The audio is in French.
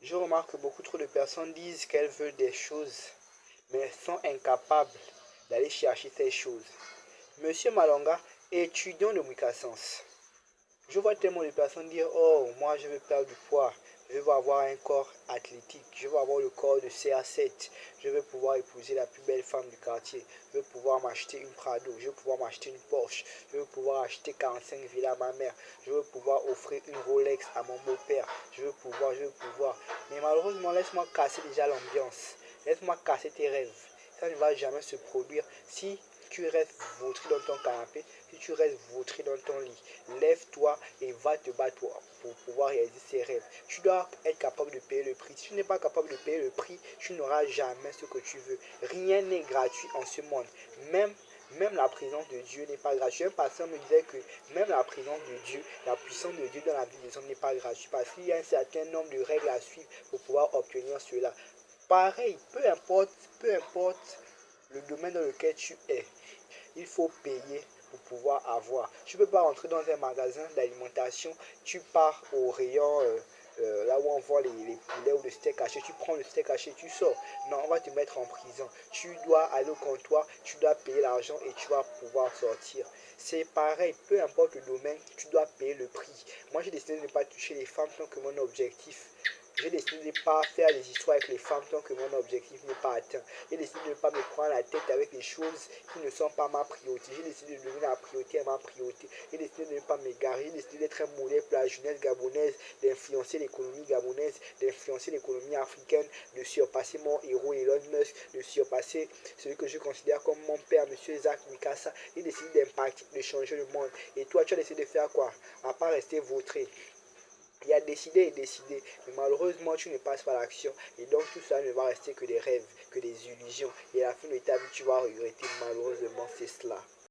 Je remarque que beaucoup trop de personnes disent qu'elles veulent des choses, mais sont incapables d'aller chercher ces choses. Monsieur Malonga, étudiant de Mikassens. Je vois tellement de personnes dire, oh, moi je veux perdre du poids, je veux avoir un corps athlétique, je veux avoir le corps de CA7, je veux pouvoir épouser la plus belle femme du quartier, je veux pouvoir m'acheter une Prado, je veux pouvoir m'acheter une Porsche, je veux pouvoir acheter 45 villas à ma mère, je veux pouvoir offrir une Rolex à mon beau-père, je veux pouvoir. Mais malheureusement, laisse-moi casser déjà l'ambiance, laisse-moi casser tes rêves. Ça ne va jamais se produire si tu restes vautré dans ton canapé, si tu restes vautré dans ton lit. Lève-toi et va te battre pour pouvoir réaliser ces rêves. Tu dois être capable de payer le prix. Si tu n'es pas capable de payer le prix, tu n'auras jamais ce que tu veux. Rien n'est gratuit en ce monde. Même la présence de Dieu n'est pas gratuite. Un pasteur me disait que même la présence de Dieu, la puissance de Dieu dans la vie des hommes n'est pas gratuite. Parce qu'il y a un certain nombre de règles à suivre pour pouvoir obtenir cela. Pareil, peu importe le domaine dans lequel tu es, il faut payer pour pouvoir avoir. Tu ne peux pas rentrer dans un magasin d'alimentation, tu pars au rayon là où on voit les poulets ou le steak haché, tu prends le steak haché, tu sors. Non, on va te mettre en prison. Tu dois aller au comptoir, tu dois payer l'argent et tu vas pouvoir sortir. C'est pareil, peu importe le domaine, tu dois payer le prix. Moi, j'ai décidé de ne pas toucher les femmes tant que mon objectif. J'ai décidé de ne pas faire des histoires avec les femmes tant que mon objectif n'est pas atteint. J'ai décidé de ne pas me prendre la tête avec des choses qui ne sont pas ma priorité. J'ai décidé de devenir la priorité à ma priorité. J'ai décidé de ne pas m'égarer. J'ai décidé d'être un modèle pour la jeunesse gabonaise, d'influencer l'économie gabonaise, d'influencer l'économie africaine, de surpasser mon héros Elon Musk, de surpasser celui que je considère comme mon père, M. Isaac Mikasa. J'ai décidé d'impacter, de changer le monde. Et toi, tu as décidé de faire quoi? À part rester vautré. Il y a décidé et décidé, mais malheureusement tu ne passes pas à l'action et donc tout ça ne va rester que des rêves, que des illusions et à la fin de ta vie tu vas regretter malheureusement c'est cela.